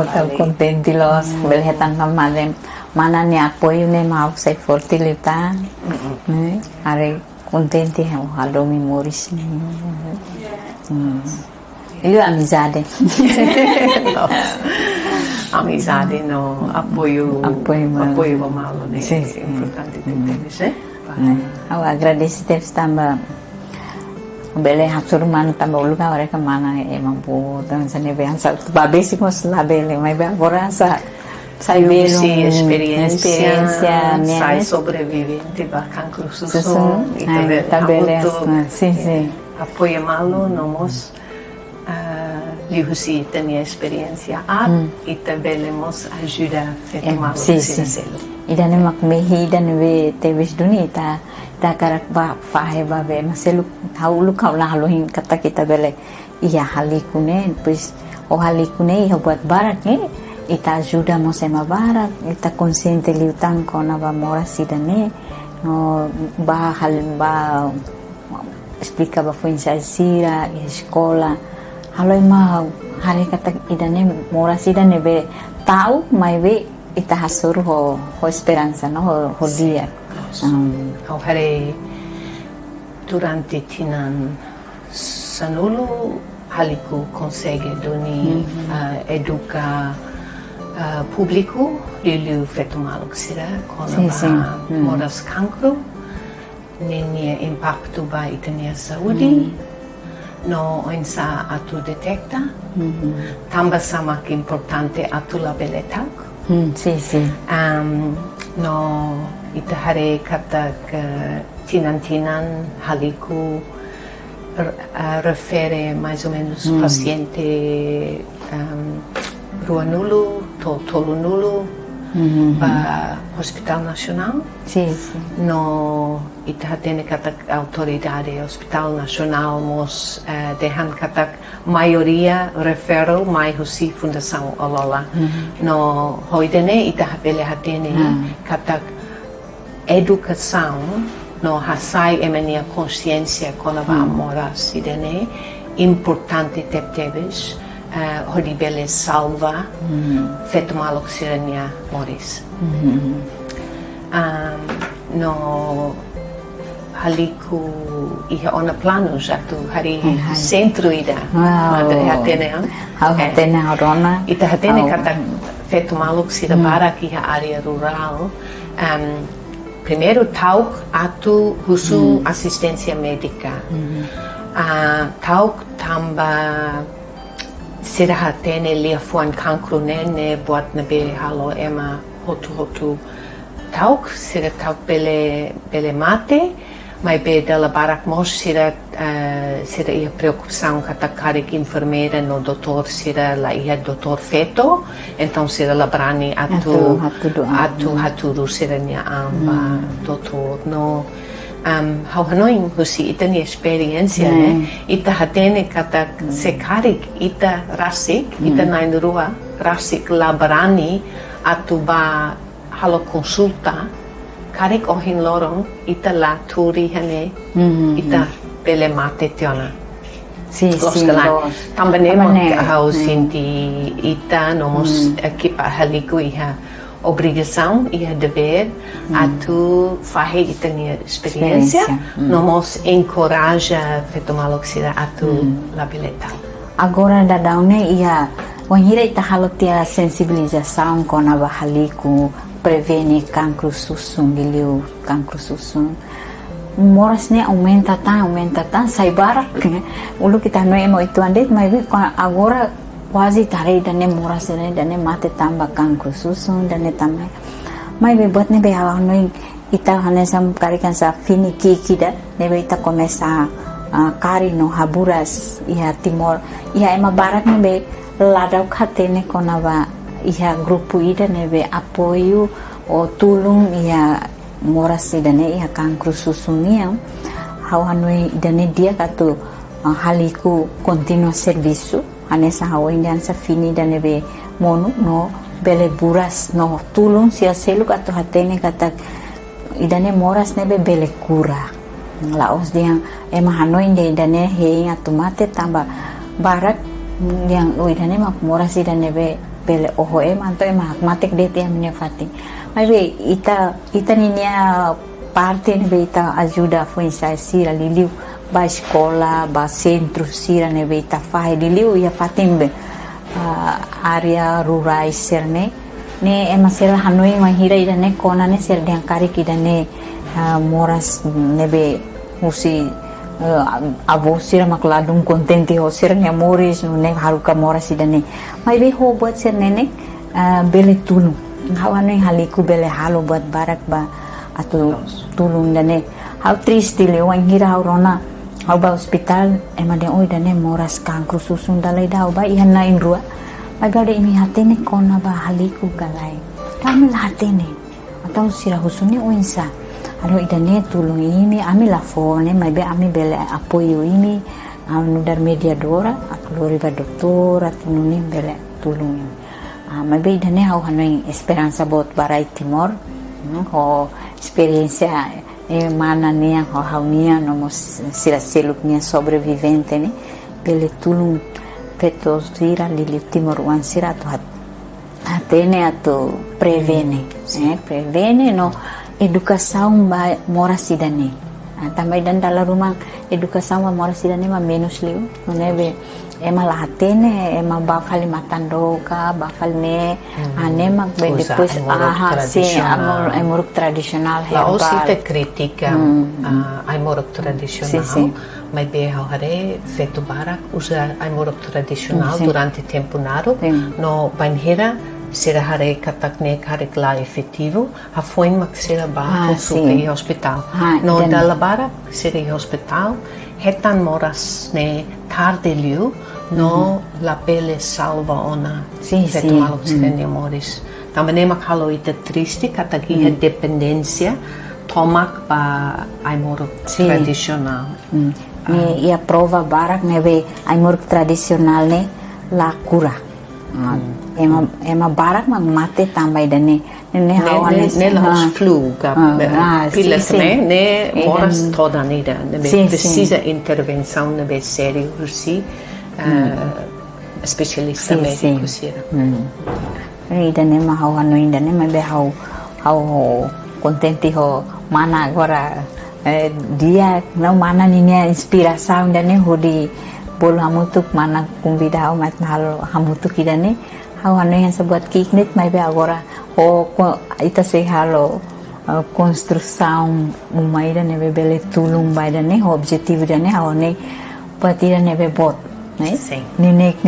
Estamos contenti los belhetan kemarin mana ni apoio ne mau sai forti lita ne are contenti halo memories ne io amizade amizade no apoio malo ne é importante ter eu agradeço ter estava bele hatsur man tambah ulu ka mereka mana mampu dan sana biasa babesi mos labele mai bem borasa sai belo experiência sai sobrevivente ba cancro susu tabele sim apoio malo nomos lihusi tenia experiência e tabele mos ajuda feito malo idane mak mehi dan we tevis dunita karak ba fahe ba be maselu haulu kaula haluhin kata kita bele iya halikune pues o halikune iya buat barat ne ita ajuda mo sema barat ita consciente liutan kona ba mora sidane no ba hal ba explica ba foi sira escola haloi ma hari kata idane mora sidane be tau mai be ita hasur ho esperança no ho dia Au hari durante tinan sanulu haliku consegue doni educa público lilu feito malo que será quando moras cancro nenia impacto ba itania saúde no insa atu detecta tamba sama que importante atu labeletak no ita hari kata ke tinan haliku refere mais ou menos paciente Ruanulu, Tolunulu, Hospital Nacional. No ita tem kata autoridade Hospital Nacional mos dehan kata maioria referral mai husi Fundação Olola. No hoidene ita bele hatene kata educação no hasai emania consciência quando va mora sidene importante tepteves hodibele salva feito malo que serania moris no haliku iha ona planos atu hari centro ida madre hatene arona ita hatene kata feito malo que sira para aqui a área rural primeiro tauk atu husu assistência médica tauk tamba sira hatene lia fuan cancro nene buat nabe halo ema hotu tauk sira tauk bele mate mas be dela barak mos sira ia preocupação kata karik enfermeira no doutor sira la ia doutor feto então sira la brani atu haturu sira nia amba doutor no how hanoin husi ita ni experiência né ita hatene kata se karik ita rasik ita nain rua rasik la brani atu ba halo konsulta karek ohin lorong ita la turi hane ita pele mate tiona. Sì, sì, Também hau sinti ita nomos equipa haliku iha obrigação iha dever atu fahe ita nia experiência nomos encoraja fetomaloxira atu la beleta. Agora da daune ia wanhira ita halotia sensibilização com a haliku prevene cancro susum diliu cancro susum. Morasnya aumenta tá, sai barak. Ulu kita no emo itu andet, mas agora quase tarei dane moras dane mate tambah cancro susum dane tambah. Mas buat ne be hawa no ita hanesam karikan sa fini kiki da, ne be ita começa kari no haburas iha timor, iha ema barak ne be ladau khatene konava iha grupo ida ne be apoio o tulung iha moras dane iha cancro susumia hawanui dane dia katu haliku continua serviço anessa hawaindan sa fini dane be monu no bele buras no tulung sia seluk atau hatene kata idane moras nebe bele kura laos dia ema hanoi dane hei atau mate tambah barat yang idane mak moras idane be bele oho ema atau ema matek det yang menefati. Mas ita ninia parte nebe ita ajuda foi sai sira liliu ba escola ba centro sira nebe ita fai liliu ia fatimbe area rural serne ne ema sera hanoi mahira ida ne kona ne ser yang kari kida ne moras nebe usi avo sira makladum contente ho sira ne moris ne haruka moras ida ne mai be ho buat ser nenek bele tulung hawanoi haliku bele halo buat barak ba atau tulung dane hau triste le wan hira rona hau ba hospital ema de oi dane moras cancro susum dalai dau ba ihan na indrua mai ba de imi hatene kona ba haliku galai kami hatene atau sira husuni oinsa alo idane tulung ini ami la fone mai be ami bele apoio ini nudar mediadora atau riba doktor atau nuni bele tulung ini maybe idane hau hanoi esperança bot barai timor ho experiência mana nia ho hau nia nomos sira seluk nia sobrevivente ne pele tulung petos vira lili timor wan sira tu atene atau prevene prevene no educação ba mora sidane também dan dalam rumah educação ba mora sidane ma menos liu no nebe ema lahatene ema bakal matando ka bakal ne ane mag depois amorok tradisional herbal. La osita kritika amorok tradisional mas be hare feito barak usa amorok tradisional durante tempo naro no banheira será hare katakne karek la efetivo a foi mak será ba consulta e hospital no dalla barak será hospital hetan moras ne tarde liu no la pele salva ona feito maloxidane moris também mak halo ita triste kataki dependência tomak ba aimorok tradisional e a prova barak neve aimorok tradisional ne la cura ema barak mag mate tambay dane ne hawane ne la flu pilas ne moras toda nida ne precisa intervenção ne be sério ursi specialista médico sira idane ma hawano idane ma be hau contente ho mana agora dia não mana ninya inspiração dane hodi bolu hamutuk mana convidar mat hal hamutuk idane hawano yang sebuat kiknit mai be agora o ita se halo construção uma idane be bele tulung bai dane objetivo dane hawone patira ne be bot né ninek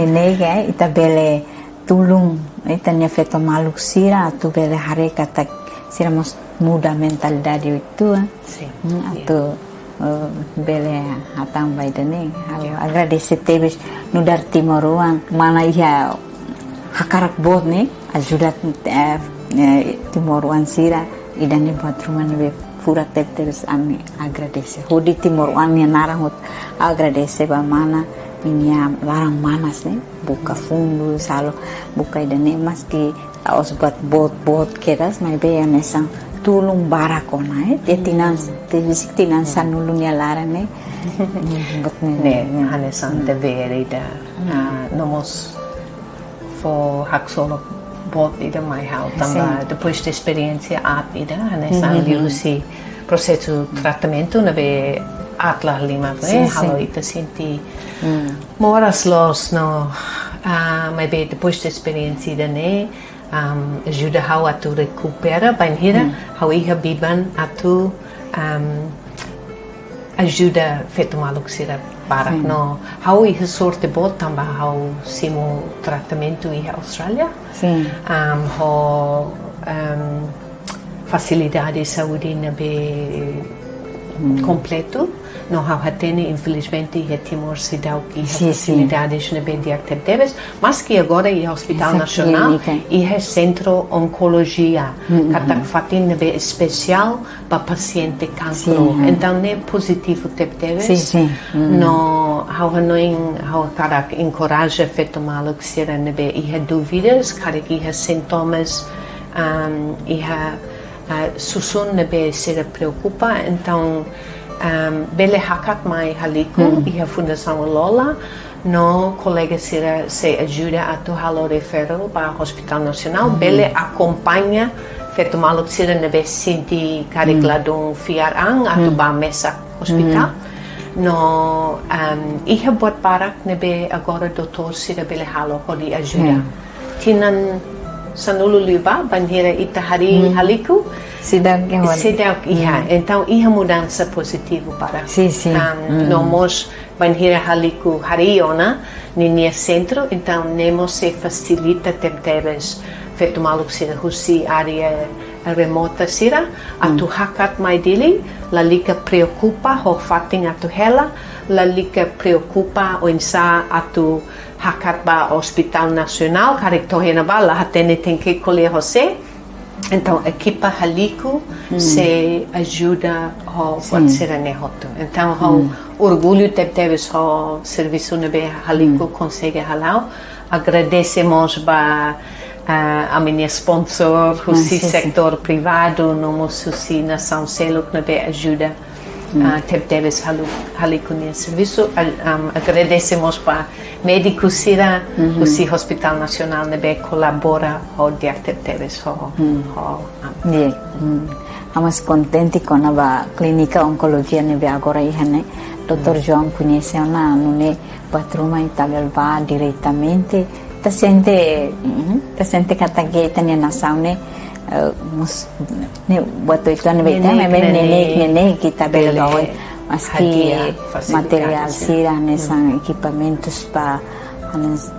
ita bele tulung ita ne feto maluk sira tu bele hare kata sira mos muda mentalidade itu atau bele hatang bai dane agradece tebes nudar timoruang mana ia hakarak bot ne ajuda timoruan sira idane buat rumah ne furat terus ami agradece hodi timoruan ne narang agradece ba mana punya larang manas nih, buka fundo salo buka idane maski os buat bot keras mai be yang nesang tulung barakona bisik tinan sanulungnya larang nih buat 네, 한해선 데베리다 nomos for haksolo bot ida mai hal tamba depois da experiência ida hanhesan liusi processo tratamento na be atla lima halo ita senti moras los no mai be depois da experiência da ne ajuda how atu recupera banhira how iha biban atu ajuda feito maluk sira barak no how iha sorte bot tamba how simo tratamento iha Austrália how facilidade de saúde na be completo no how hatene infelizmente iha Timor Sidau que iha facilidades na be diactebes mas que agora iha Hospital Nacional iha Centro Oncologia katak fatin na be especial para paciente cancro então é positivo tebes no how hanoing how karak encoraja feito maluk sira na be iha dúvidas karak iha sintomas iha susun na be sira preocupa então bele hakat mai haliku iha Fundação Lola no colega sira se ajuda a tu halo referral para o Hospital Nacional bele acompanha feito maluk sira na be sinti karikladung fiarang atu ba mesa hospital no iha buat parak na be agora doutor sira bele halo hodi ajuda tinan sanulu liba banheira itahari haliku sidang iha então iha mudança positivo para nós banheira haliku hariona ninia centro então nemos se facilita temteres feito maluk sira husi área remota sira atu hakat mai dili la lika preocupa ho fating atu hela la lika preocupa o insa atu hakat ba Hospital Nacional karik tohena ba la hatene tem que colher você então a equipa haliku se ajuda ho pode ser nehoto então ho orgulho teves ho serviço nebe haliku consegue halau agradecemos ba a minha sponsor o sector privado no mususi na São Selo que nebe ajuda teves haliku ne serviço agradecemos para médico sira o Hospital Nacional nebe colabora o dia teves ho Estamos contentes com a clínica oncologia nebe agora ihane Dr. João conheceu na nune patruma e tabel va diretamente ta sente kata ge tanya nação ne buat itu nebe nenek kita beloi mas que material sira nesang equipamentos para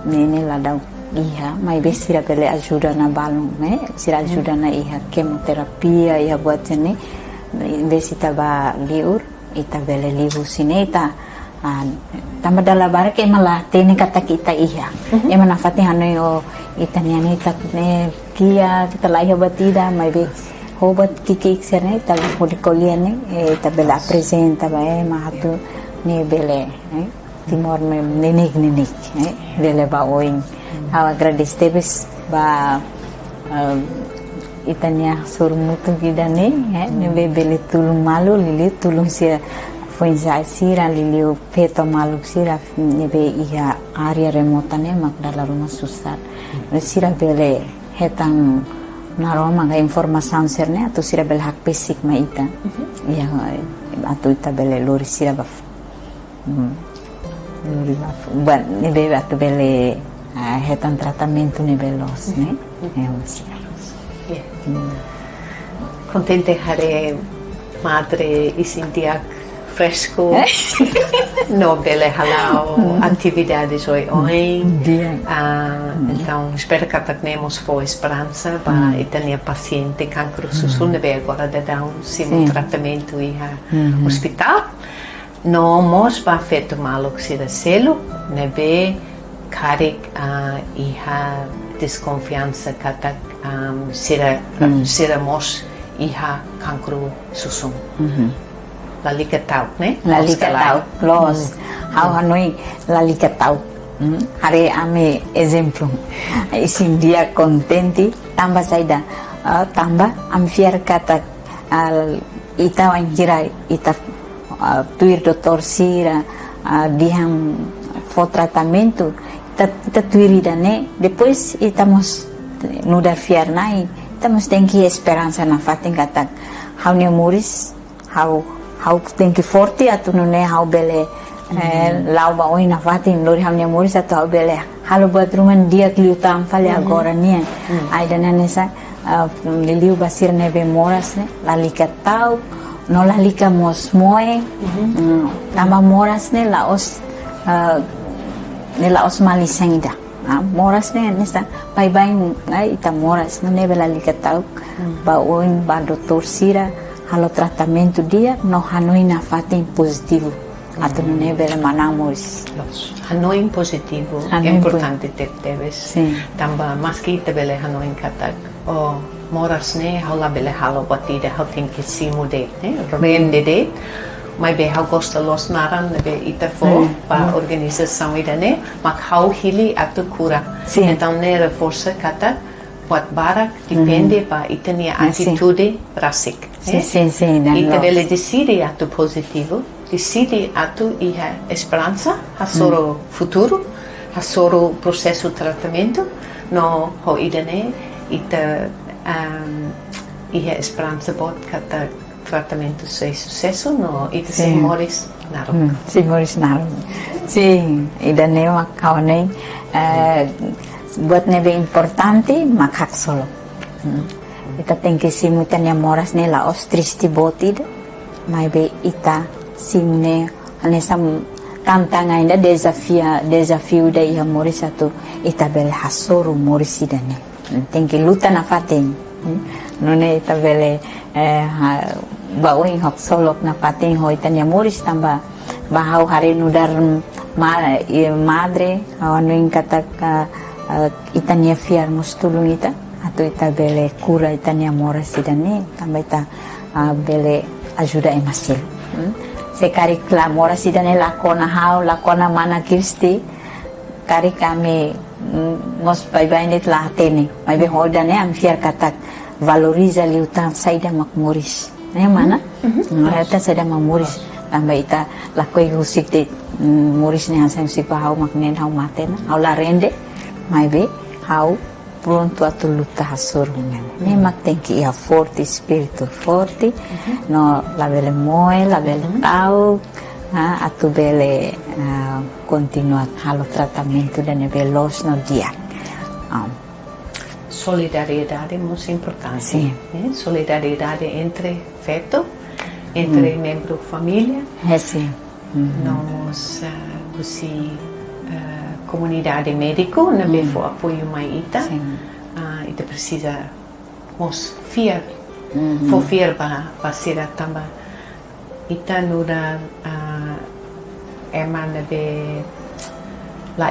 nene ladau iha mai be sira bele ajuda na balung sira ajuda na iha quimioterapia iha buat sini besita ba liur ita bele livu sini ita tama dala bara ke malah tene kata kita iha mana fatih hano ita niani ita ne kia kita laiha batida mai be hobat kiki serne ita hodikoliane ita bele apresenta ba mahatu ne bele Timor me nenek bele ba oing hawa agradecemos ba itania surmutu gidane nebe bele tulung malu lili tulung sia foi sira lili feto malu sira nebe iha area remota ne magdala rumah susah sira bele hetang naroma ga informação serne atau sira bele hak basic ma ita ya atau ita bele lori sira ba buat nebe atau bele hetan tratamento nivelos né contente hare madre e sentir fresco no bele halau atividades hoje então espero que tenhamos boa esperança para itania paciente cancro susun nebe agora de dar um tratamento e hospital no mos ba feito malo que sira selo nebe karik iha desconfiança kata sira mos iha cancro susum lalika tauk, né? lalika tauk los hau hanoi lalika tauk. Hari ame exemplo isin dia contente tambah saida tambah am fiar kata ita wanjira ita tuir doutor sira diham for tratamento ita tuiri dane depois itamos nuda fiar nai itamos tem que esperança na fatin kata hau ne moris hau tem que forte atu ne hau bele lau ba oi na fatin lori hau ne moris atu hau bele halo badruman dia kliutam fale agora nia ai dana nesa liliu basir nebe moras ne lalika tau no lalika mos moe tama moras ne laos malisengda moras ne nesta pai bai ai ita moras no nebe lalika tau ba oin ba doutor sira halo tratamento dia no hanoi na fatin positivo atau no nebe manamos hanoi positivo é importante ter teves tamba maski te bele hanoi katak moras ne haula bele halo batida hau tem que se mudar né rende de mas bem hau gosta los naran be ita for para organização ida né mas hau hili atu cura então né reforça kata buat barak depende pa ita nia atitude rasik ita bele decide atu positivo decide atu iha esperança hasoro futuro hasoro processo tratamento no ho ida né ita iha esperança bot kata tratamento sem sucesso no ita sem moris narum sem moris narum sim ida ne makawnei buat nebe importante makak solo ita tem que simu tanya moras ne la ostristi botida mai be ita simne anesam tantangan ainda desafio da iha moris atu ita bel hasoro moris idane tem que lutar na fatin nune ita bele bawing hok solok na fatin hoi tanya moris tamba bahau hari nudar madre awanuin kata itania fiar mustulung ita atau ita bele cura itania moris idane tamba ita bele ajuda emasil sekari klamora sidane lakona mana kirsti kari kami mos bai net latene mai be hodane am fiar katak valoriza liutan saida makmuris ne mana eta saida makmuris tamba ita lakoi husik de muris ne hasan sik hau maknen hau maten hau la rende mai be hau pronto a luta hasurungan ne mak tenki ia forte espírito forte no la bele moe la bele tau atu bele continuar halo tratamento da nebelos no dia solidariedade é muito importante solidariedade entre feto entre membro família nós comunidade médico na for apoio mai ita ita precisa mos fiar for fiar para ser tamba ita nura emana be la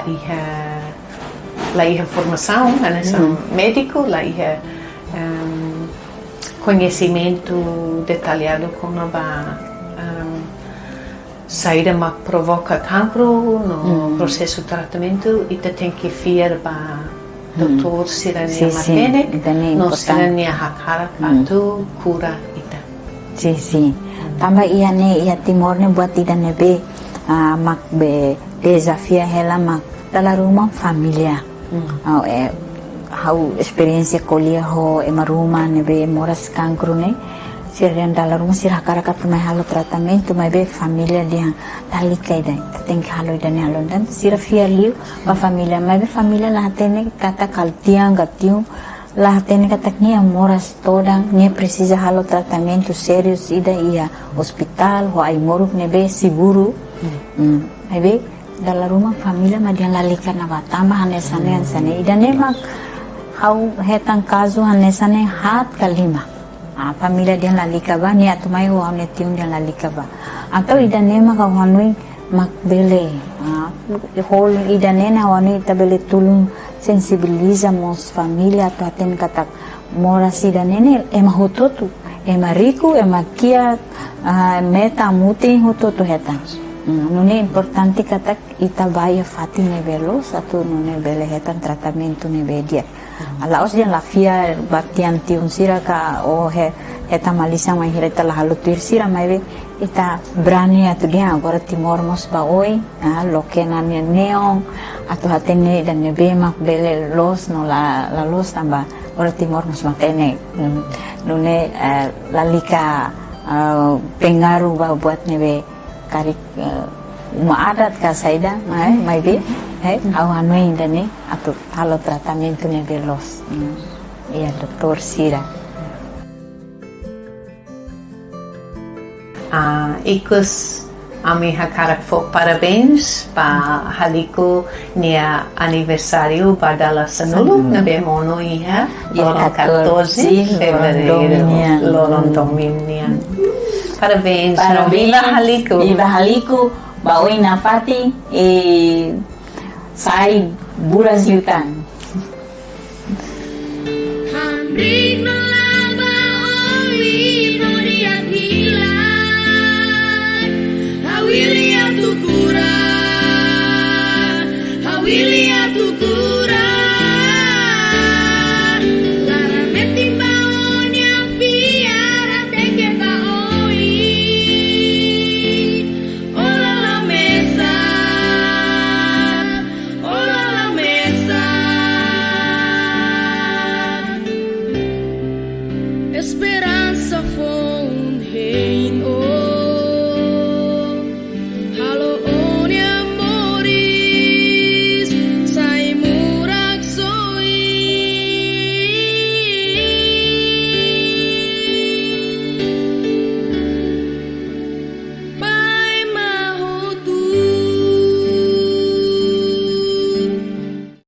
iha formação médico la iha conhecimento detalhado como ba saída ma provoca cancro no processo de tratamento e tem que fiar para doutor sirania matene no sirania hakara atu cura ita sim tambah ia timor ne buat ida nebe mak be desafia hela mak dalam rumah familia hau experiência colher ho ema rumah nebe moras cancro ne sirian dalam rumah sirah karakat mai halo tratamento mai be família dia talika ida tem que halo ida ne halo dan sirah fiar liu ba família mai be família lah tene kata kaltiang gatiu lah tene kata nia moras todang nia precisa halo tratamento serius ida ia hospital ho ai moruk ne be seguro mai be dalam rumah família ma dia lalika na batamba hanesane ida ne mak hau hetang kazu hanesane hat kalima família dia lalika ba ni atu mai ho ne tiun dia lalika ba atau ida nema ka hanui mak bele hol ida nena wani tabele tulung sensibiliza mos família atau aten katak mora sida nene ema hutotu ema riku ema kia meta muti hutotu heta nune importante katak ita baya fati ne velo satu nune bele hetan tratamento ne bedia alaos dia la fia batian tiun sira ka o heta malisa mai hireta la halu tir sira mai ita berani atu dia agora timormos ba oi lokena ne neon atau hatene dan ne bema bele los no la los tamba ora timormos matene nune lalika pengaruh ba buat nebe karik uma adat ka saida mai be awan main dani atau halo tratamento ne veloz ya doktor Sira Ikus ami hakarak fo parabéns pa haliko nia aniversário badala sanulu na bemono iha lorong 14 fevereiro lorong dominian parabéns viva haliko baoi na fati sai buras yutan.